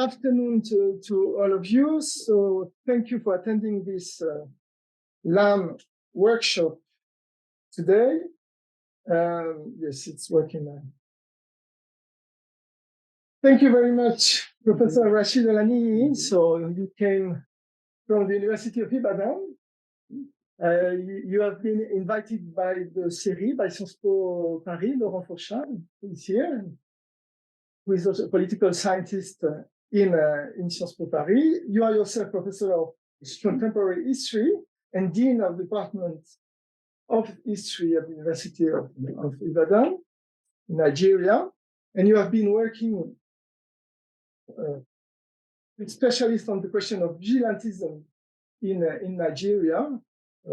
afternoon to all of you. So thank you for attending this LAM workshop today. Yes, it's working now. Thank you very much, Professor Rasheed Olaniyi. So you came from the University of Ibadan. You have been invited by the CERI, by Sciences Po Paris, Laurent FOURCHARD, who is here, who is also a political scientist in Sciences Po Paris. You are yourself Professor of Contemporary History and Dean of the Department of History at the University of Ibadan in Nigeria. And you have been working with specialists on the question of vigilantism in Nigeria. A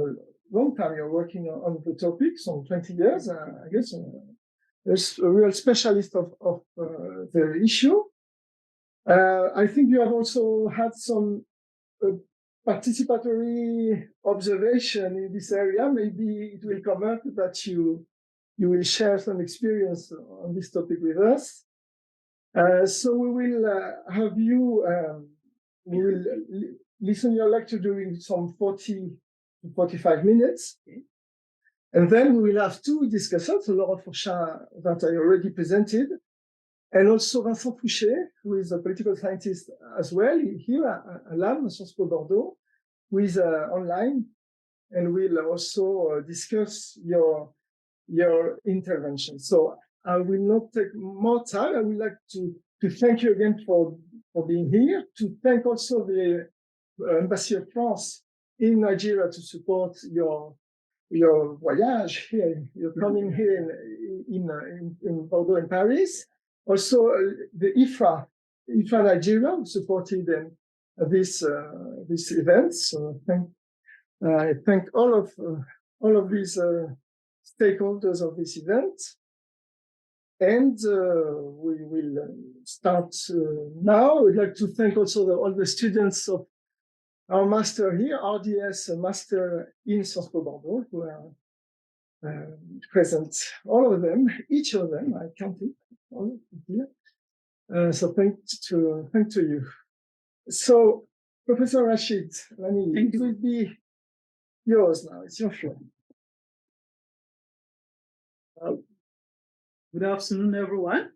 long time you're working on the topic, some 20 years, I guess. There's a real specialist of the issue. I think you have also had some participatory observation in this area. Maybe it will come up that you will share some experience on this topic with us. So we will have you, we will listen to your lecture during some 40 to 45 minutes. And then we will have two discussants, Laurent FOURCHARD that I already presented, and also Vincent, who is a political scientist as well, here at LAM, Sciences Po Bordeaux, who is online, and will also discuss your intervention. So I will not take more time. I would like to thank you again for being here, to thank also the Embassy of France in Nigeria to support your voyage here. You're coming here in Bordeaux and Paris. Also, the IFRA Nigeria who supported this event. So I thank all of these stakeholders of this event. And we will start now. I would like to thank also all the students of our master here, RDS Master in Sciences Po Bordeaux, who are present, all of them, each of them, I counted all here. So thank to you. So Professor Rasheed Olaniyi, it will be yours now. It's your show. Good afternoon, everyone.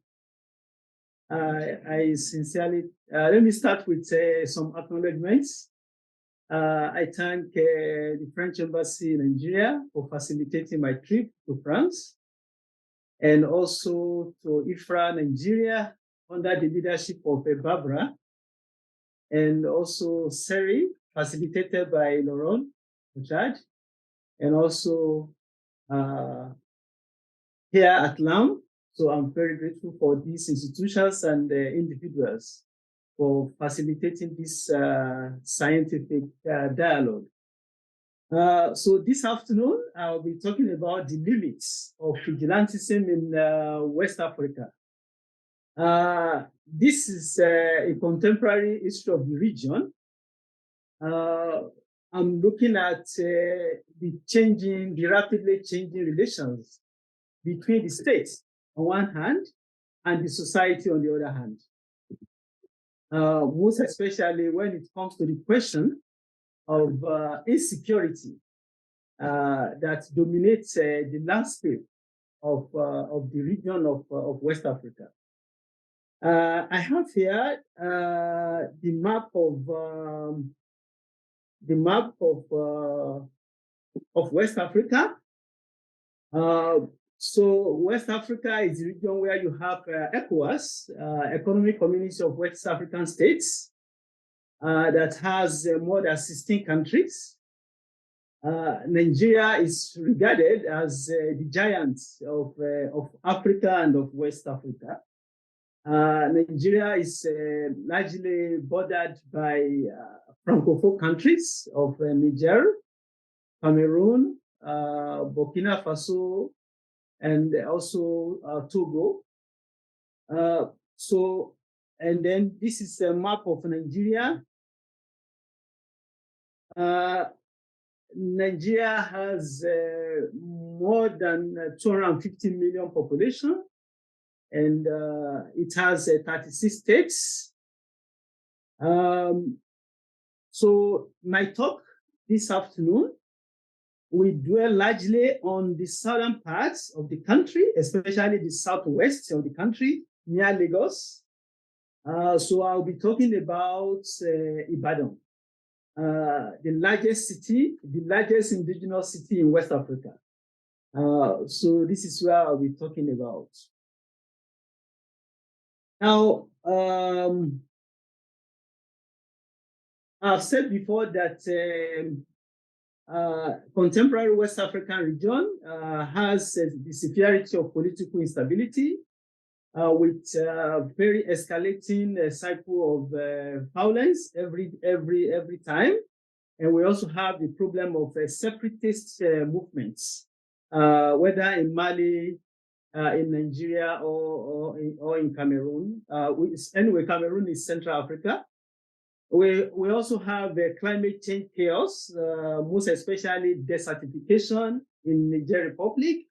I sincerely, let me start with some acknowledgements. I thank the French Embassy in Nigeria for facilitating my trip to France, and also to IFRA Nigeria under the leadership of Barbara, and also CERI, facilitated by Laurent, and also here at LAM. So I'm very grateful for these institutions and individuals for facilitating this scientific dialogue. So this afternoon, I'll be talking about the limits of vigilantism in West Africa. This is a contemporary history of the region. I'm looking at the rapidly changing relations between the states on one hand and the society on the other hand. Most especially when it comes to the question of insecurity that dominates the landscape of the region of West Africa. I have here the map of West Africa. So West Africa is the region where you have ECOWAS, Economic Community of West African States, that has more than 16 countries. Nigeria is regarded as the giant of Africa and of West Africa. Nigeria is largely bordered by Francophone countries of Niger, Cameroon, Burkina Faso, and also Togo. And then this is a map of Nigeria. Nigeria has more than 250 million population, and it has 36 states. So my talk this afternoon will dwell largely on the southern parts of the country, especially the southwest of the country, near Lagos. So I'll be talking about Ibadan, the largest city, the largest indigenous city in West Africa. So this is where I'll be talking about. Now, I've said before that contemporary West African region has the severity of political instability with very escalating cycle of violence every time. And we also have the problem of separatist movements, whether in Mali, in Nigeria, or in Cameroon. Anyway, Cameroon is Central Africa. We also have climate change chaos, most especially desertification in Niger Republic,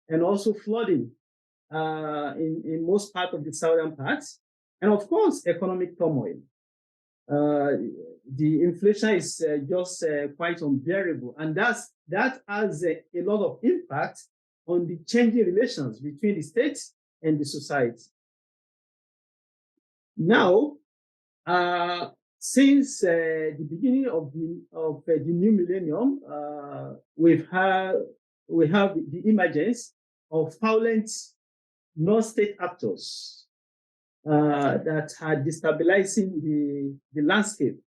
and also flooding in most parts of the southern parts, and of course, economic turmoil. The inflation is just quite unbearable, and that has a lot of impact on the changing relations between the state and the society. Now, since the beginning of the new millennium, we have the emergence of violent non-state actors that are destabilizing the landscape.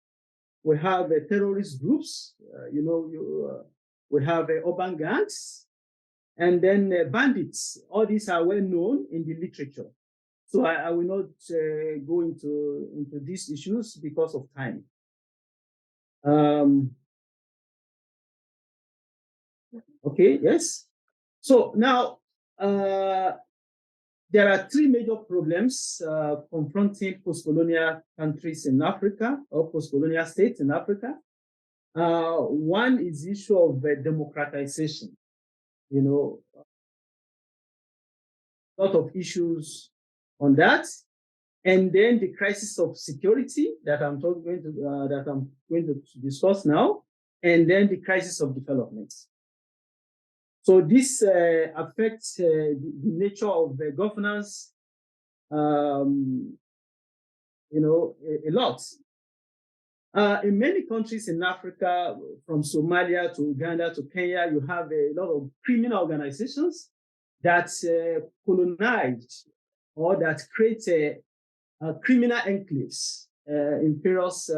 We have terrorist groups, we have urban gangs, and then bandits. All these are well known in the literature. So I will not go into these issues because of time. Okay, yes. So now there are three major problems confronting post-colonial countries in Africa or post-colonial states in Africa. One is the issue of democratization. A lot of issues on that, and then the crisis of security that I'm going to discuss now, and then the crisis of development. So this affects the nature of the governance, a lot. In many countries in Africa, from Somalia to Uganda to Kenya, you have a lot of criminal organizations that colonized or that create criminal enclaves in various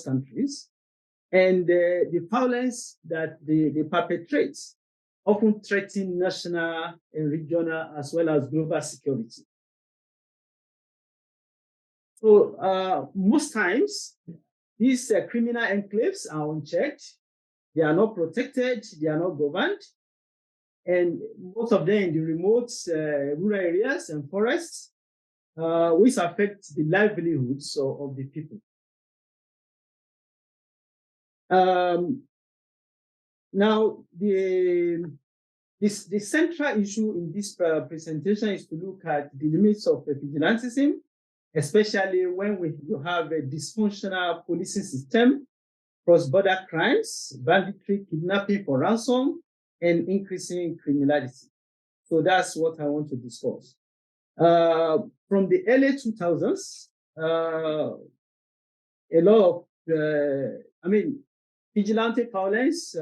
countries, and the violence that they perpetrate often threaten national and regional as well as global security. So most times, these criminal enclaves are unchecked, they are not protected, they are not governed, and most of them in the remote rural areas and forests, which affect the livelihoods of the people. Now, the central issue in this presentation is to look at the limits of vigilantism, especially when you have a dysfunctional policing system, cross-border crimes, banditry, kidnapping for ransom, and increasing criminality. So that's what I want to discuss. From the early 2000s, a lot of, vigilante violence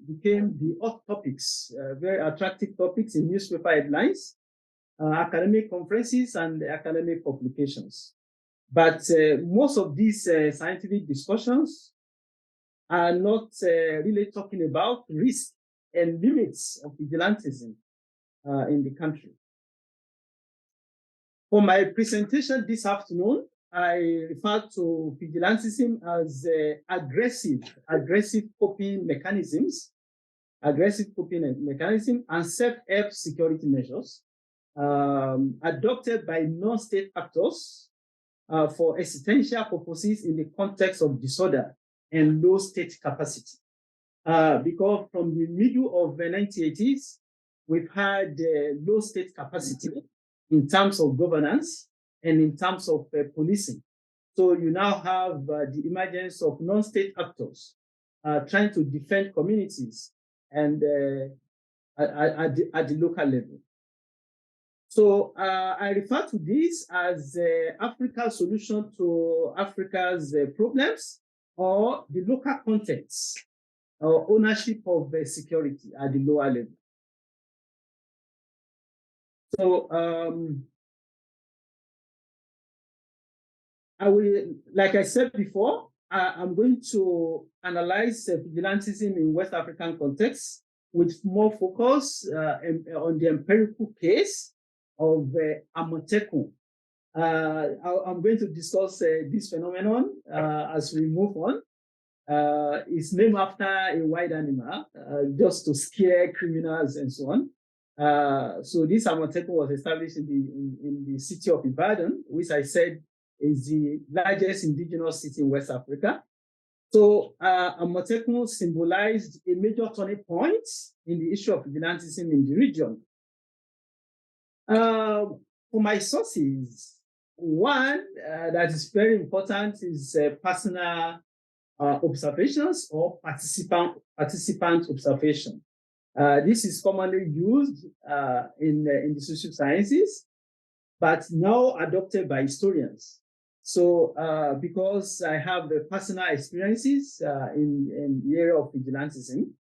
became the hot topics, very attractive topics in newspaper headlines, academic conferences, and academic publications. But most of these scientific discussions are not really talking about risk and limits of vigilantism in the country. For my presentation this afternoon, I refer to vigilantism as aggressive coping mechanisms, and self-help security measures adopted by non-state actors for existential purposes in the context of disorder and low state capacity. Because from the middle of the 1980s, we've had low state capacity in terms of governance and in terms of policing. So you now have the emergence of non-state actors trying to defend communities and at the local level. So I refer to this as Africa's solution to Africa's problems, or the local context or ownership of security at the lower level. So I will, like I said before, I'm going to analyze vigilantism in West African context with more focus on the empirical case of Amotekun. I'm going to discuss this phenomenon as we move on. It's named after a wild animal, just to scare criminals and so on. So this Amotekun was established in the city of Ibadan, which I said is the largest indigenous city in West Africa. So Amotekun symbolized a major turning point in the issue of vigilantism in the region. For my sources, one that is very important is personal observations or participant observation. This is commonly used in the social sciences, but now adopted by historians. So because I have the personal experiences in the area of vigilantism,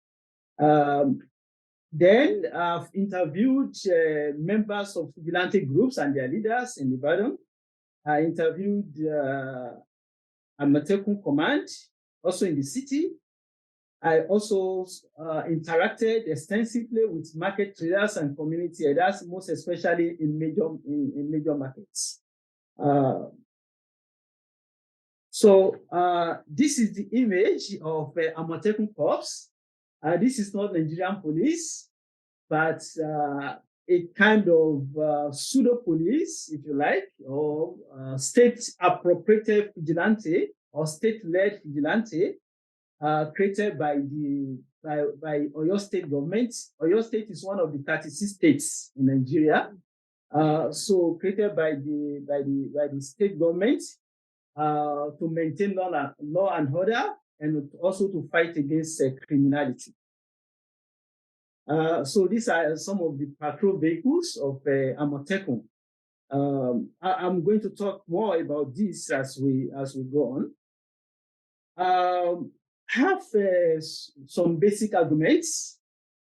then I've interviewed members of vigilante groups and their leaders in Ibadan. I interviewed Amotekun Command, also in the city. I also interacted extensively with market traders and community leaders, most especially in major markets. So this is the image of Amotekun Corps. This is not Nigerian police, but a kind of pseudo police, if you like, or state appropriated vigilante or state-led vigilante created by Oyo State government. Oyo State is one of the 36 states in Nigeria. So created by the state government to maintain law and order, and also to fight against criminality. So these are some of the patrol vehicles of Amotekun. I'm going to talk more about this as we go on. Have some basic arguments.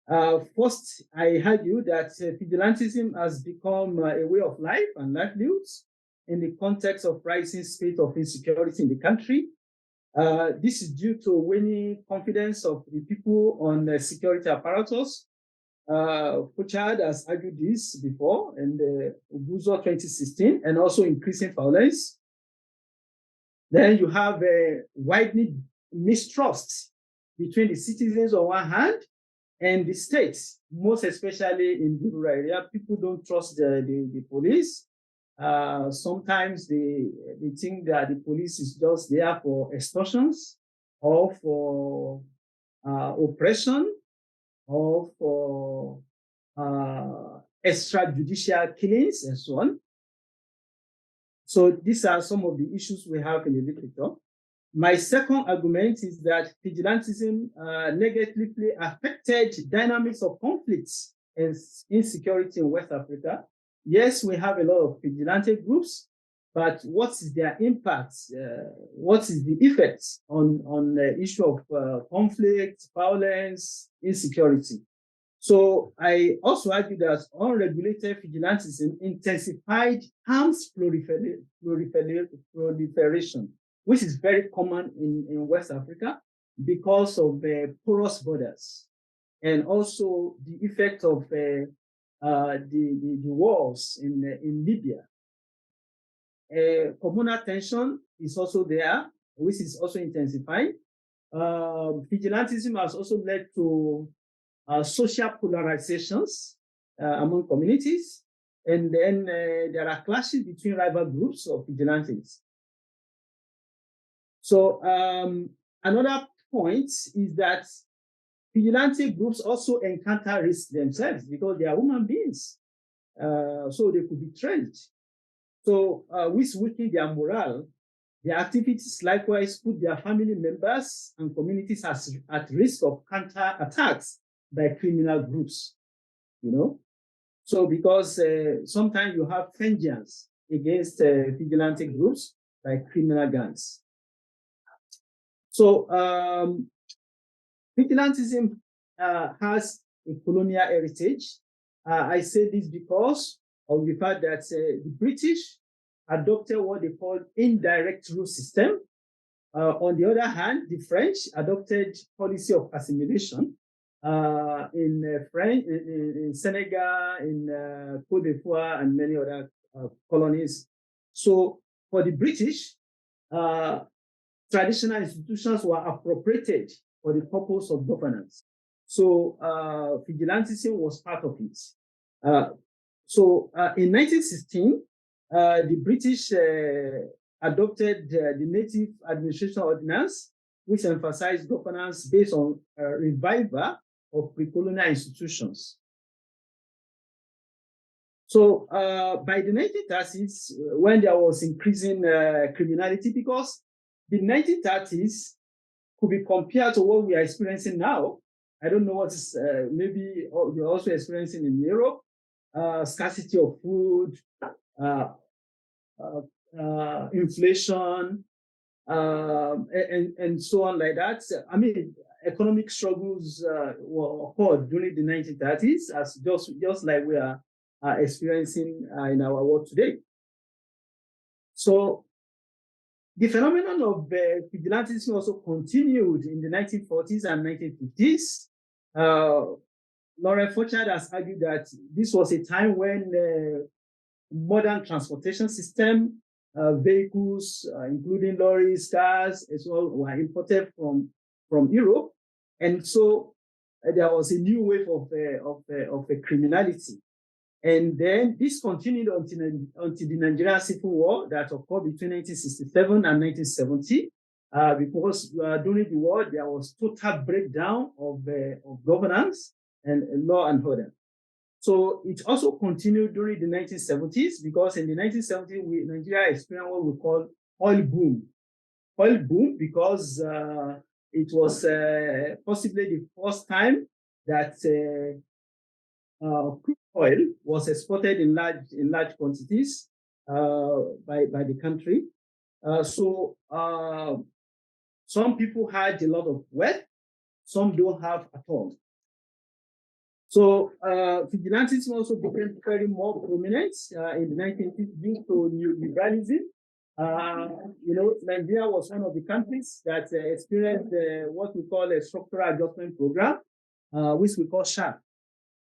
First, I argue that vigilantism has become a way of life and livelihoods in the context of rising state of insecurity in the country. This is due to waning confidence of the people on the security apparatus. FOURCHARD has argued this before in the Ubuzo 2016, and also increasing violence. Then you have a widening mistrust between the citizens on one hand and the state, most especially in the rural area. People don't trust the police. Sometimes they think that the police is just there for extortions or for oppression or for extrajudicial killings and so on. So these are some of the issues we have in the literature. My second argument is that vigilantism negatively affected dynamics of conflicts and insecurity in West Africa. Yes, we have a lot of vigilante groups, but what is their impact? What is the effect on the issue of conflict, violence, insecurity? So I also argue that unregulated vigilantism intensified arms proliferation, which is very common in West Africa because of the porous borders, and also the effect of the wars in Libya. Communal tension is also there, which is also intensifying. Vigilantism has also led to social polarizations among communities, and then there are clashes between rival groups of vigilantes. So another point is that vigilante groups also encounter risk themselves because they are human beings, so they could be trained. So which weaken their morale Their activities likewise put their family members and communities at risk of counter attacks by criminal groups, So because sometimes you have vengeance against vigilante groups like criminal gangs. So vigilantism has a colonial heritage. I say this because of the fact that the British adopted what they call indirect rule system. On the other hand, the French adopted policy of assimilation in Senegal, in Côte d'Ivoire, and many other colonies. So for the British, traditional institutions were appropriated for the purpose of governance. So vigilantism was part of it. In 1916, the British adopted the Native Administration Ordinance, which emphasized governance based on revival of pre-colonial institutions. So by the 1930s, when there was increasing criminality, because the 1930s could be compared to what we are experiencing now. I don't know what is maybe you're also experiencing in Europe, scarcity of food, inflation, and so on like that. I mean, economic struggles were occurred during the 1930s, as just like we are experiencing in our world today. So the phenomenon of vigilantism also continued in the 1940s and 1950s. Laurent FOURCHARD has argued that this was a time when modern transportation system, vehicles, including lorries, cars, as well, were imported from Europe. And so there was a new wave of criminality. And then this continued until the Nigerian Civil War that occurred between 1967 and 1970, because during the war, there was total breakdown of governance and law and order. So it also continued during the 1970s, because in the 1970s, Nigeria experienced what we call oil boom. Oil boom because it was possibly the first time that crude oil was exported in large quantities by the country. So some people had a lot of wealth, some don't have at all. So vigilantism also became very more prominent in the 1950s due to neoliberalism. Nigeria was one of the countries that experienced what we call a structural adjustment program, which we call SHAP.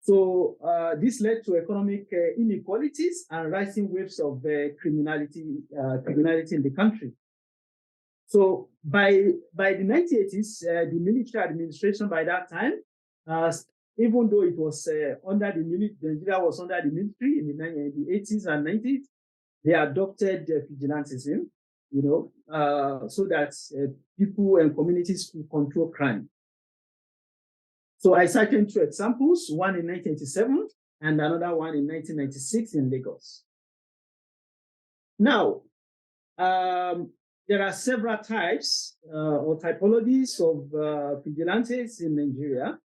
So this led to economic inequalities and rising waves of criminality in the country. So by the 1980s, the military administration by that time, even though it was under the military, Nigeria was under the military in the 80s and 90s, they adopted vigilantism, so that people and communities could control crime. So I cited two examples, one in 1987 and another one in 1996 in Lagos. Now, there are several types or typologies of vigilantes in Nigeria,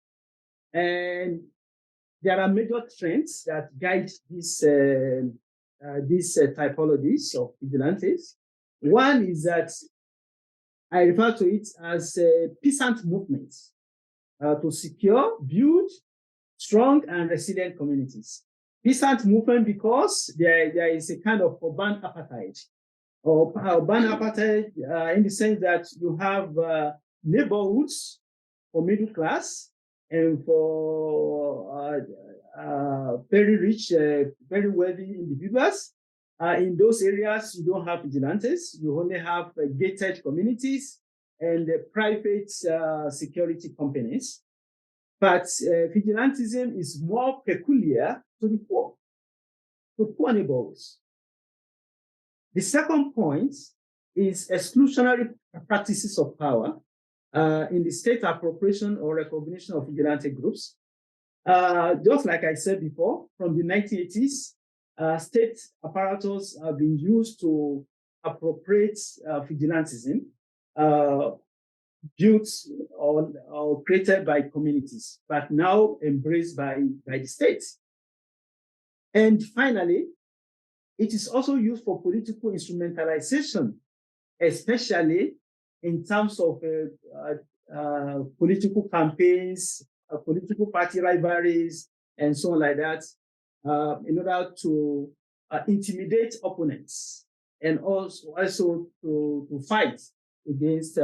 and there are major trends that guide these typologies of vigilantes. One is that I refer to it as peasant movements. To secure, build strong and resilient communities. Peasant movement because there is a kind of urban apartheid, or urban apartheid in the sense that you have neighborhoods for middle class and for very rich, very wealthy individuals. In those areas, you don't have vigilantes. You only have gated communities and private security companies. But vigilantism is more peculiar to the poor neighborhoods. The second point is exclusionary practices of power in the state appropriation or recognition of vigilante groups. Just like I said before, from the 1980s, state apparatus have been used to appropriate vigilantism built or created by communities, but now embraced by the state. And finally, it is also used for political instrumentalization, especially in terms of political campaigns, political party rivalries, and so on like that, in order to intimidate opponents and also to fight against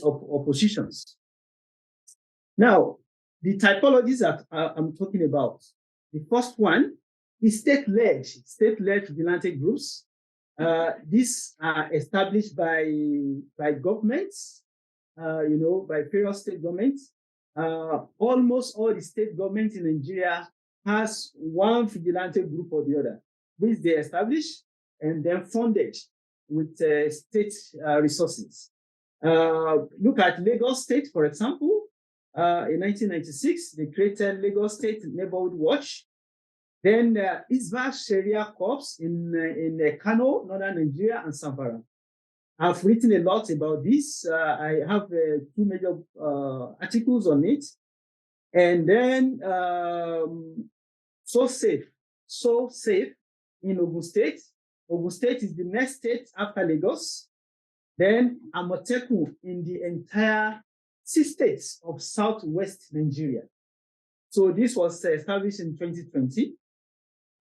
oppositions. Now, the typologies that I'm talking about, the first one is state-led vigilante groups. These are established by governments, by various state governments. Almost all the state governments in Nigeria has one vigilante group or the other, which they establish and then funded with state resources. Look at Lagos State, for example. In 1996, they created Lagos State Neighborhood Watch. Then Isba Sharia Corps in Kano, northern Nigeria, and Zamfara. I've written a lot about this. I have 2 major articles on it. And then So Safe in Ogun State. Ogun State is the next state after Lagos. Then Amotekun in the entire 6 states of southwest Nigeria. So this was established in 2020.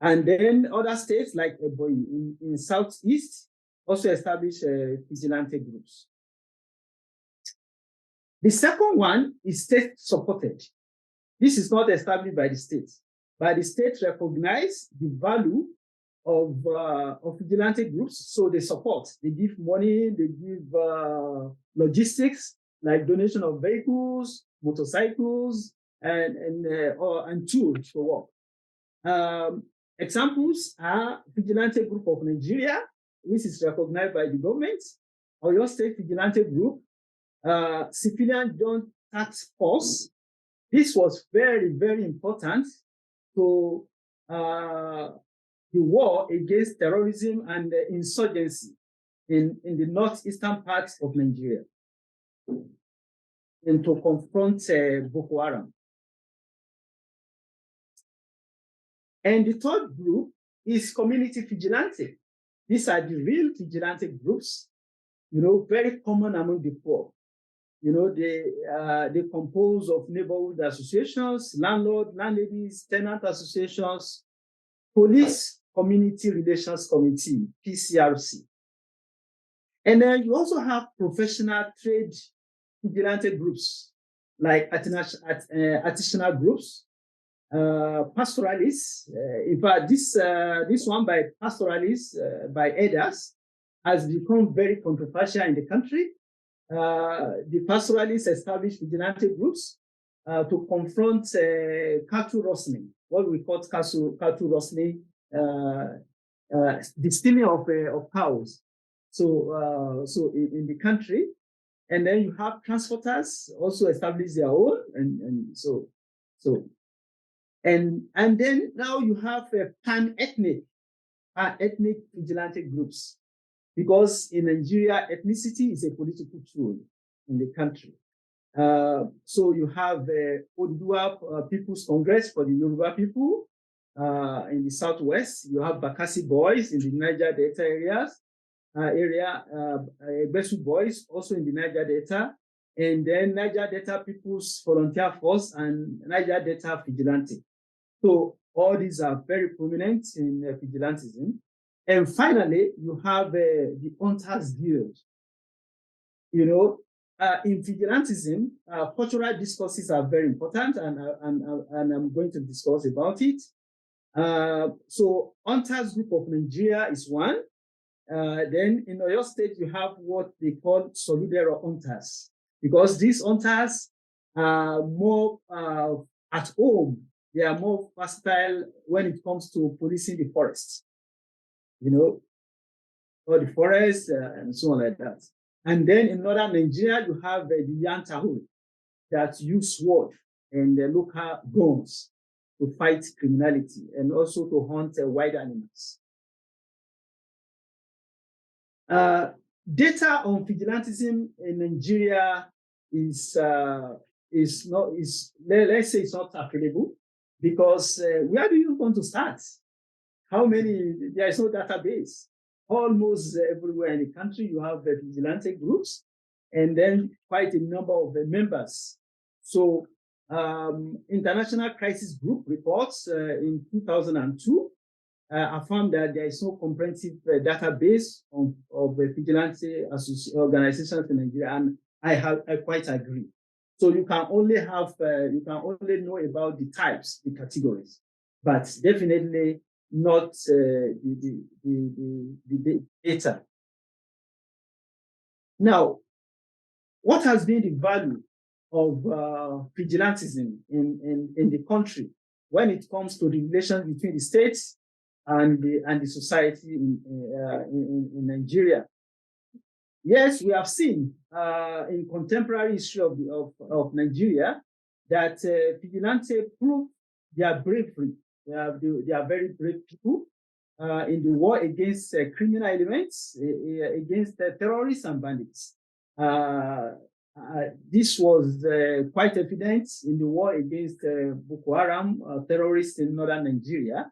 And then other states like Ebonyi in southeast also established vigilante groups. The second one is state-supported. This is not established by the state, but the state recognize the value of vigilante groups, so they support. They give money, they give logistics, like donation of vehicles, motorcycles, and tools for work. Examples are Vigilante Group of Nigeria, which is recognized by the government, or your state vigilante group, Civilian Joint Task Force. This was very, very important to the war against terrorism and insurgency in the northeastern parts of Nigeria, and to confront Boko Haram. And the third group is community vigilante. These are the real vigilante groups, very common among the poor. They compose of neighborhood associations, landladies, tenant associations, police community relations committee, PCRC. And then you also have professional trade vigilante groups, like artisanal groups, pastoralists. In fact, this one by pastoralists, by elders, has become very controversial in the country. The pastoralists established vigilante groups to confront cattle rustling, what we call cattle rustling, the stealing of cows. So in the country, and then you have transporters also establish their own, and then now you have pan-ethnic vigilante groups, because in Nigeria, ethnicity is a political tool in the country. So you have the Oduduwa People's Congress for the Yoruba people in the southwest. You have Bakassi Boys in the Niger Delta area, Besu Boys also in the Niger Delta, and then Niger Delta People's Volunteer Force and Niger Delta Vigilante. So all these are very prominent in vigilantism. And finally, you have the Hunters Guild. In vigilantism, cultural discourses are very important, and I'm going to discuss about it. So Hunters Group of Nigeria is one. Then in Oyo State, you have what they call Solidero Hunters, because these hunters are more at home. They are more versatile when it comes to policing the forests, or the forest and so on like that. And then in northern Nigeria, you have the Yantahu that use sword and local guns. to fight criminality and also to hunt wild animals. Data on vigilantism in Nigeria let's say it's not available because where do you want to start? How many? There is no database. Almost everywhere in the country, you have vigilante groups and then quite a number of members. So International Crisis Group reports in 2002 I found that there is no comprehensive database of vigilante organizations in Nigeria, and I quite agree. So you can only know about the types, the categories, but definitely not the data. Now, what has been the value of vigilantism in the country when it comes to the relations between the states and the society in Nigeria? Yes, we have seen in contemporary history of Nigeria that vigilante prove their bravery. They are very brave people in the war against criminal elements, against terrorists and bandits. This was quite evident in the war against Boko Haram terrorists in northern Nigeria.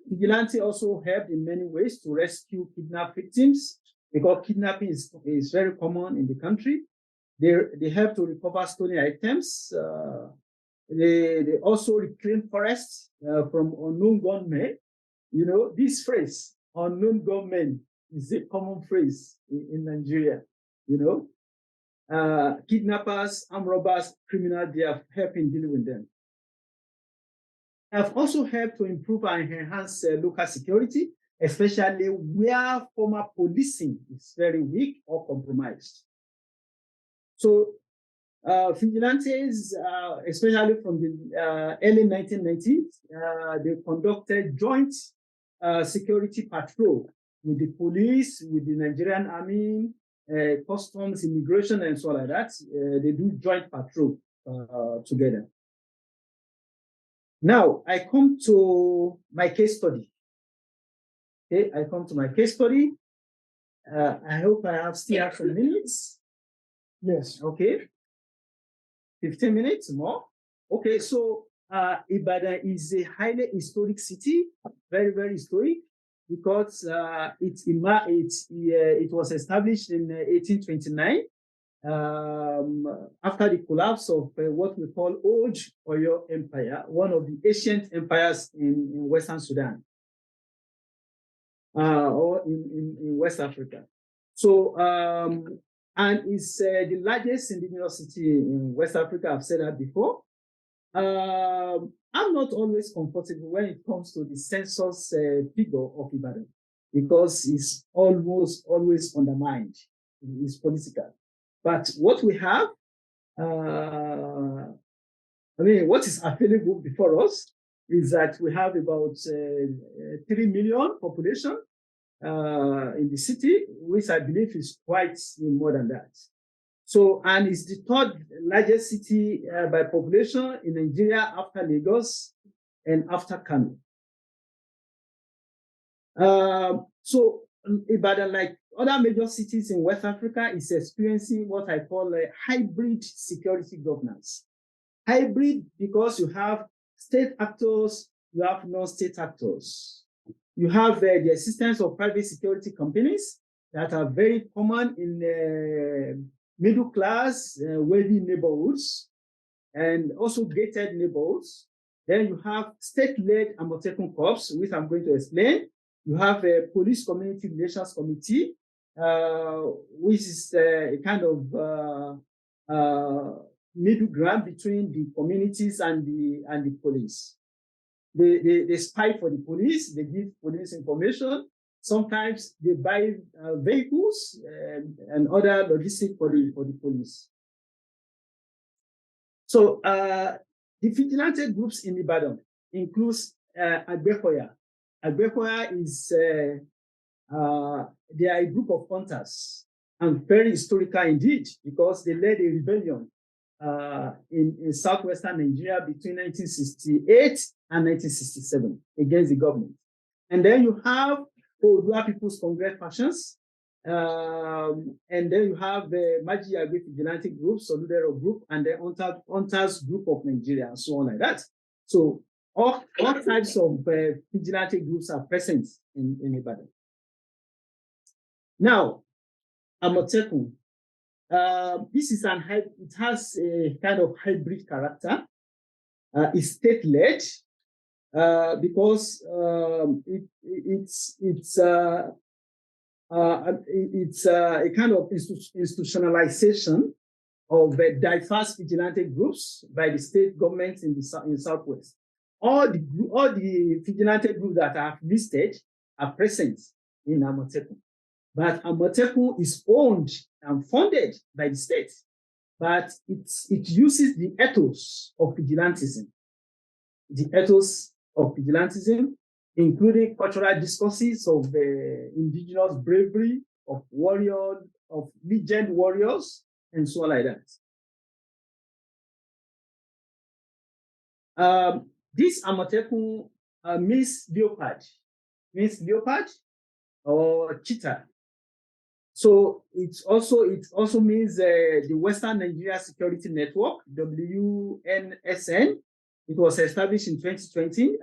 Vigilante also helped in many ways to rescue kidnapped victims because kidnapping is very common in the country. They help to recover stolen items. They also reclaim forests from unknown gunmen. You know, this phrase, unknown gunmen, is a common phrase in Nigeria. You know, kidnappers, armed robbers, criminals, they have helped in dealing with them. Have also helped to improve and enhance local security, especially where former policing is very weak or compromised. So vigilantes, especially from the early 1990s, they conducted joint security patrol with the police, with the Nigerian army, customs, immigration, and so like that. They do joint patrol together. Now, I come to my case study. Okay, I come to my case study. I hope I still have some minutes. Yes. Okay. 15 minutes more. Okay, so Ibadan is a highly historic city, very, very historic, because it was established in 1829. After the collapse of what we call Old Oyo Empire, one of the ancient empires in Western Sudan or in West Africa. So, and it's the largest indigenous city in West Africa. I've said that before. I'm not always comfortable when it comes to the census figure of Ibadan because it's almost always undermined. It's political. But what we have, what is available before us is that we have about 3 million population in the city, which I believe is quite more than that. So, and it's the third largest city by population in Nigeria after Lagos and after Kano. So, Ibadan, like other major cities in West Africa, is experiencing what I call a hybrid security governance. Hybrid because you have state actors, you have non-state actors. You have the existence of private security companies that are very common in middle class, wealthy neighborhoods, and also gated neighborhoods. Then you have state-led Amotekun Corps, which I'm going to explain. You have a police community relations committee, which is a kind of middle ground between the communities and the police. They spy for the police, they give police information. Sometimes they buy vehicles and other logistics for the police. So the vigilante groups in Ibadan includes Agbekoya. Agbekoya is they are a group of hunters and very historical indeed because they led a rebellion in southwestern Nigeria between 1968 and 1967 against the government. And then you have Odua People's Congress factions, and then you have the Maji Agri Vigilante Group, Solidero Group, and the Hunters Group of Nigeria, and so on like that. So all types of vigilante groups are present in Ibadan. Now, Amotekun. This is it has a kind of hybrid character. It's state-led because it's a kind of institutionalization of diverse vigilante groups by the state governments in Southwest. All the vigilante groups that I have listed are present in Amotekun. But Amotekun is owned and funded by the state, but it uses the ethos of vigilantism. The ethos of vigilantism, including cultural discourses of indigenous bravery, of warriors, of legend warriors, and so on like that. This Amotekun means leopard or cheetah. So it also means the Western Nigeria Security Network, WNSN. It was established in 2020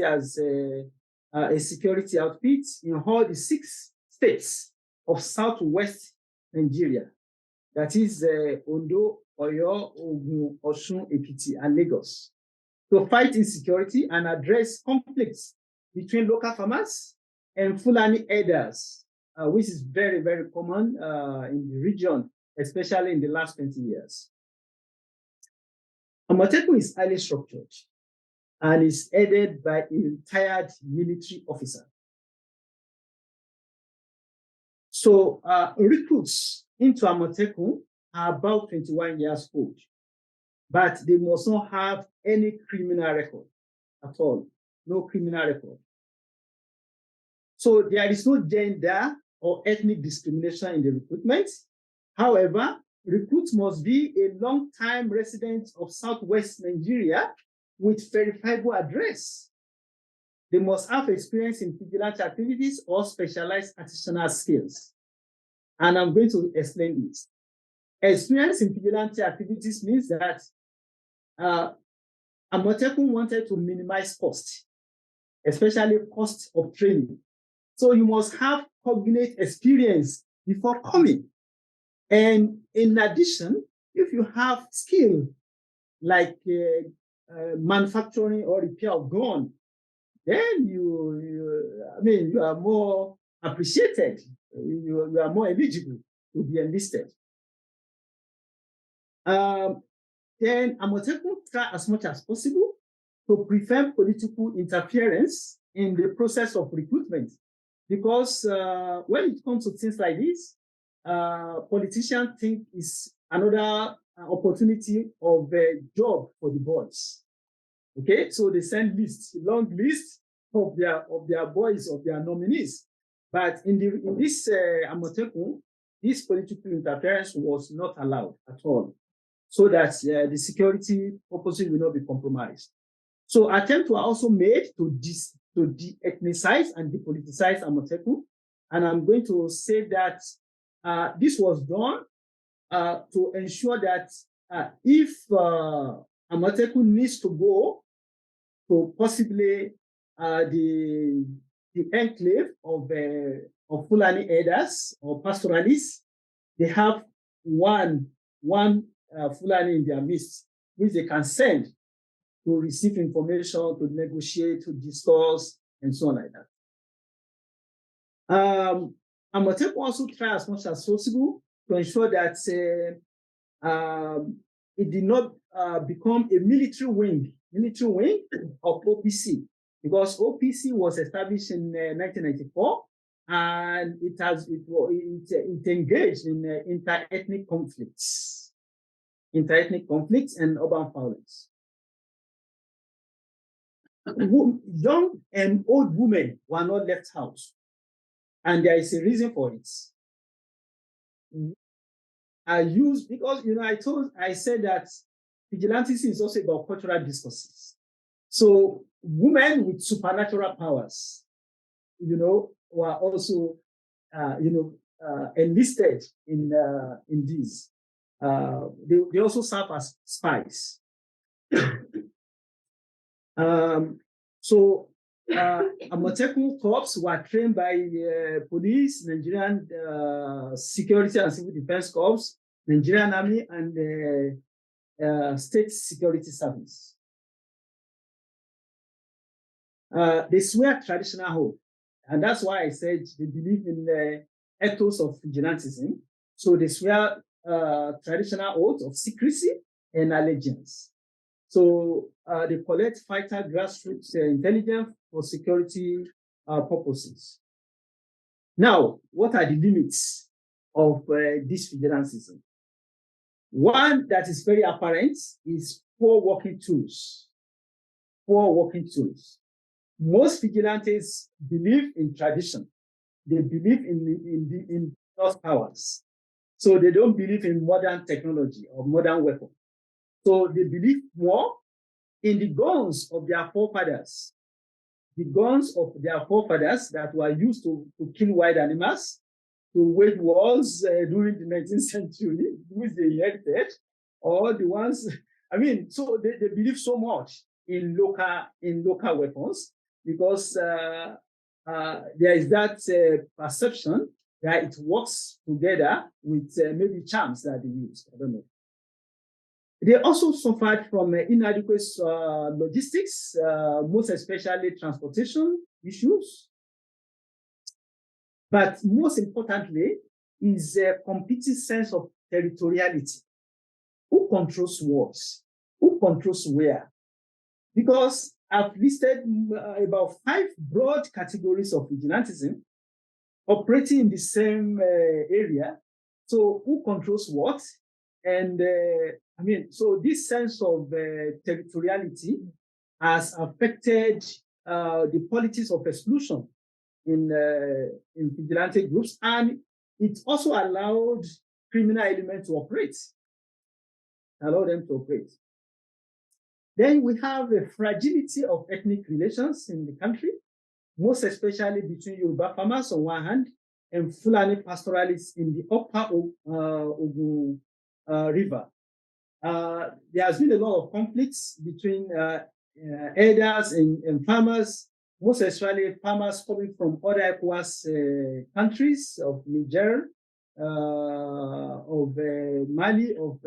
as a security outfit in all the 6 states of Southwest Nigeria. That is Ondo, Oyo, Ogun, Osun, Ekiti, and Lagos. To fight insecurity and address conflicts between local farmers and Fulani herders, which is very, very common in the region, especially in the last 20 years. Amotekun is highly structured and is headed by a retired military officer. So recruits into Amotekun are about 21 years old, but they must not have any criminal record at all, no criminal record. So there is no gender or ethnic discrimination in the recruitment. However, recruits must be a long-time resident of Southwest Nigeria with verifiable address. They must have experience in vigilante activities or specialized artisanal skills. And I'm going to explain this. Experience in vigilante activities means that Amotekun wanted to minimize cost, especially cost of training. So you must have cognate experience before coming. And in addition, if you have skill like manufacturing or repair of gun, then you are more appreciated. You are more eligible to be enlisted. Then Amotekun try as much as possible to prevent political interference in the process of recruitment. Because when it comes to things like this, politicians think it's another opportunity of a job for the boys. Okay, so they send long list of their boys, of their nominees. But in this Amotekun, this political interference was not allowed at all, so that the security purposes will not be compromised. So attempts were also made to de-ethnicize and depoliticize Amotekun, and I'm going to say that this was done to ensure that if Amotekun needs to go to possibly the enclave of Fulani herders or pastoralists, they have one Fulani in their midst, which they can send to receive information, to negotiate, to discuss, and so on like that. Amotekun also try as much as possible to ensure that it did not become a military wing of OPC, because OPC was established in 1994, and it engaged in inter-ethnic conflicts and urban violence. Young and old women were not left out, and there is a reason for it. are used because, I said that vigilantism is also about cultural discourses. So women with supernatural powers, were also, enlisted in these. They also serve as spies. Amotekun corps were trained by police, Nigerian security and civil defense corps, Nigerian army, and state security service. They swear traditional oath, and that's why I said they believe in the ethos of vigilantism. So they swear traditional oath of secrecy and allegiance. So they collect fighter grassroots intelligence for security purposes. Now, what are the limits of this vigilantism? One that is very apparent is poor working tools. Poor working tools. Most vigilantes believe in tradition. They believe in those powers. So they don't believe in modern technology or modern weapons. So they believe more in the guns of their forefathers. The guns of their forefathers that were used to kill wild animals, to wage wars during the 19th century, which they inherited, or the ones, so they believe so much in local weapons because there is that perception that it works together with maybe charms that they use. I don't know. They also suffered from inadequate logistics, most especially transportation issues. But most importantly is a competing sense of territoriality. Who controls what? Who controls where? Because I've listed about 5 broad categories of vigilantism operating in the same area. So who controls what? And so this sense of territoriality has affected the politics of exclusion in vigilante groups, and it also allowed criminal elements to operate. Then we have a fragility of ethnic relations in the country, most especially between Yoruba farmers on one hand and Fulani pastoralists in the upper Ogun River. There has been a lot of conflicts between herders and farmers, most especially farmers coming from other ECOWAS countries of Niger, of Mali, of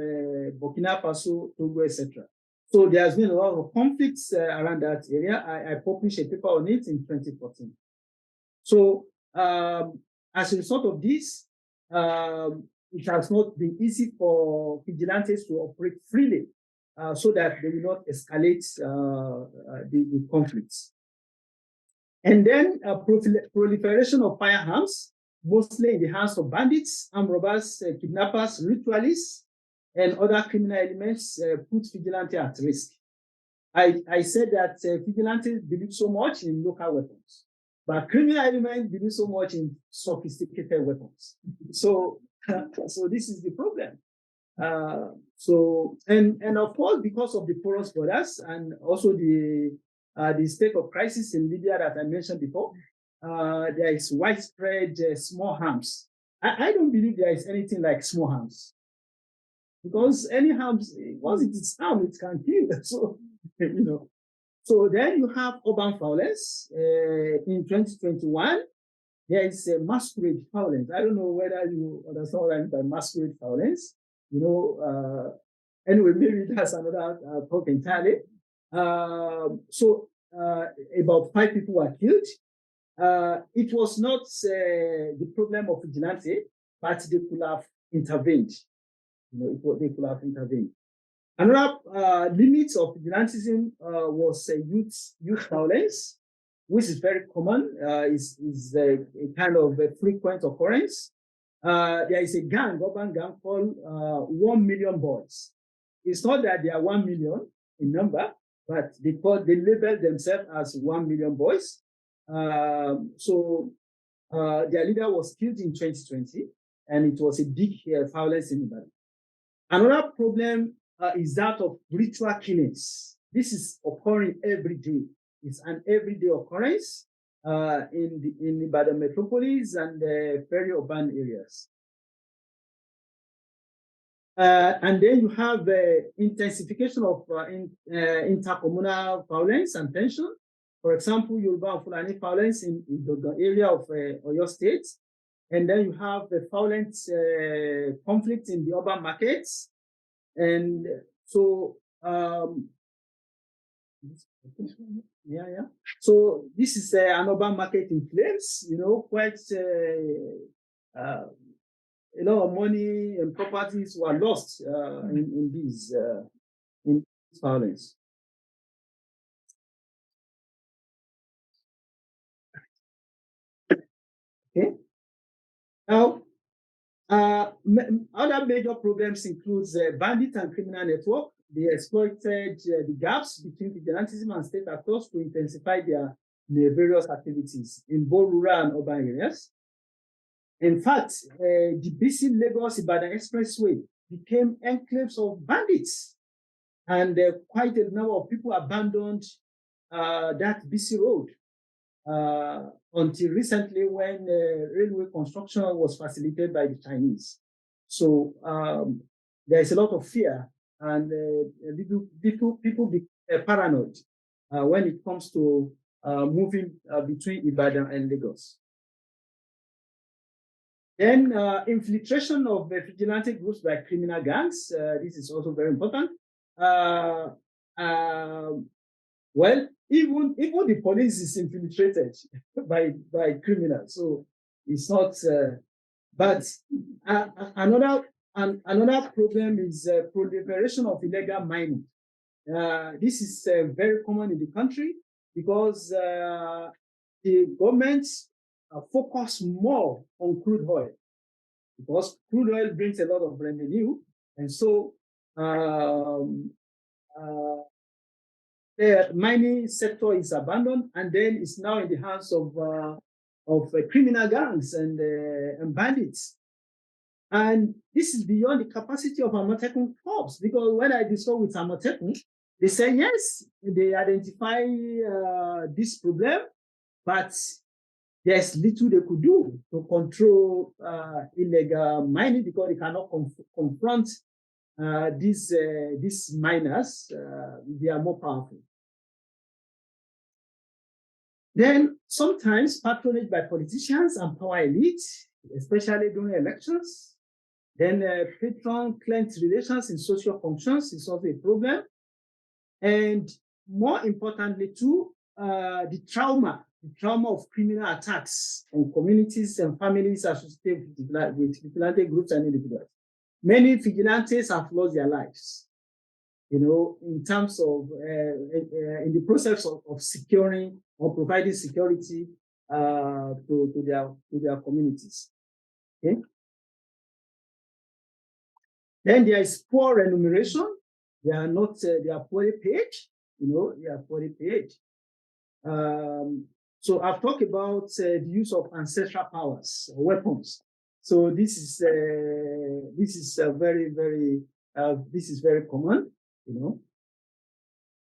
Burkina Faso, Togo, etc. So there has been a lot of conflicts around that area. I published a paper on it in 2014. So as a result of this, it has not been easy for vigilantes to operate freely so that they will not escalate the conflicts. And then proliferation of firearms, mostly in the hands of bandits, armed robbers, kidnappers, ritualists, and other criminal elements put vigilante at risk. I said that vigilantes believe so much in local weapons, but criminal elements believe so much in sophisticated weapons. So this is the problem. And of course, because of the porous borders and also the state of crisis in Libya that I mentioned before, there is widespread small arms. I don't believe there is anything like small arms, because any arms, once it is armed, it can kill. So So then you have urban violence. In 2021, there is a masquerade violence. I don't know whether you understand what I mean by masquerade violence. Anyway, maybe that's another talk entirely. About 5 people were killed. It was not the problem of vigilante, but they could have intervened. They could have intervened. Another limit of vigilantism was youth violence, which is very common. Is a kind of a frequent occurrence. There is a urban gang called 1 Million Boys. It's not that they are 1 million in number, but they label themselves as 1 Million Boys. Their leader was killed in 2020. and it was a big violence in Ibadan. Another problem is that of ritual killings. This is occurring every day. It's an everyday occurrence in Ibadan metropolis and very urban areas. And then you have intensification of intercommunal violence and tension. For example, Yoruba and Fulani violence in the area of Oyo State. And then you have the violent conflict in the urban markets. And so, So this is an urban market in flames, quite a lot of money and properties were lost in this violence. Okay. Now, other major problems include bandit and criminal network. They exploited the gaps between vigilantism and state actors to intensify their various activities in both rural and urban areas. In fact, the busy Lagos-Ibadan Expressway became enclaves of bandits, and quite a number of people abandoned that busy road until recently when railway construction was facilitated by the Chinese. So there is a lot of fear, and people become paranoid when it comes to moving between Ibadan and Lagos. Then infiltration of vigilante groups by criminal gangs. This is also very important. Well, even the police is infiltrated by criminals, so it's not. But another problem is proliferation of illegal mining. This is very common in the country because the government focus more on crude oil because crude oil brings a lot of revenue, and so the mining sector is abandoned, and then it's now in the hands of criminal gangs and bandits. And this is beyond the capacity of Amotekun corps, because when I discussed with Amotekun, they say yes, they identify this problem, but there's little they could do to control illegal mining because they cannot confront these miners. They are more powerful. Then sometimes patronage by politicians and power elite, especially during elections. Then patron-client relations in social functions is also a problem. And more importantly too, the trauma of criminal attacks on communities and families associated with vigilante groups and individuals. Many vigilantes have lost their lives, in terms of, in the process of securing or providing security to their communities. Okay. Then there is poor remuneration. They are poorly paid, they are poorly paid. So I've talked about the use of ancestral powers, weapons. So this is very, very, this is very common,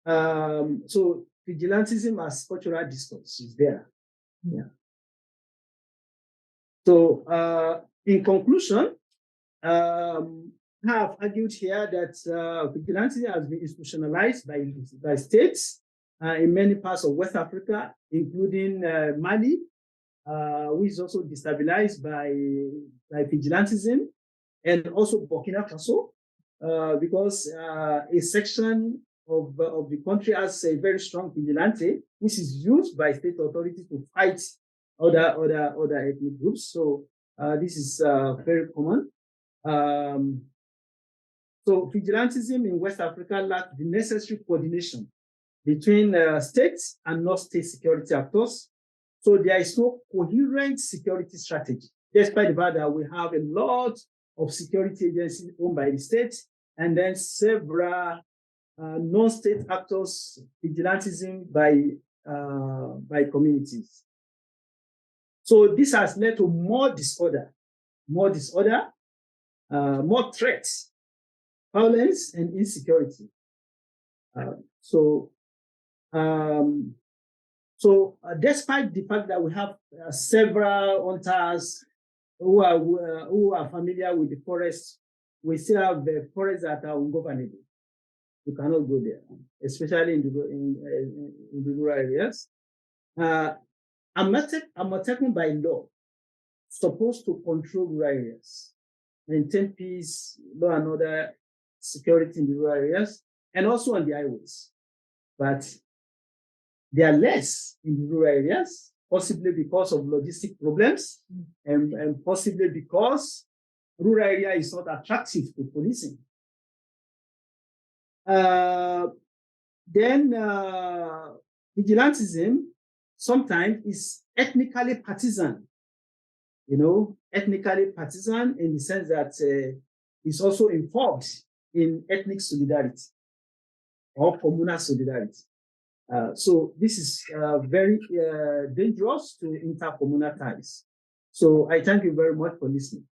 So vigilantism as cultural discourse is there. Yeah. So in conclusion, I have argued here that vigilantism has been institutionalized by states in many parts of West Africa, including Mali, which is also destabilized by vigilantism, and also Burkina Faso, because a section of the country has a very strong vigilante, which is used by state authorities to fight other ethnic groups. So this is very common. So vigilantism in West Africa lacks the necessary coordination between states and non-state security actors. So there is no coherent security strategy, despite the fact that we have a lot of security agencies owned by the state, and then several non-state actors, vigilantism by communities. So this has led to more disorder more disorder, more threats, violence, and insecurity. Despite the fact that we have several hunters who are familiar with the forest, we still have the forests that are ungovernable. You cannot go there, especially in the rural areas. Amotekun by law supposed to control rural areas, maintain peace, law and order, security in the rural areas, and also on the highways. But they are less in the rural areas, possibly because of logistic problems, and possibly because rural area is not attractive to policing. Vigilantism sometimes is ethnically partisan, ethnically partisan in the sense that it's also involved in ethnic solidarity or communal solidarity. So this is very dangerous to intercommunal ties. So I thank you very much for listening.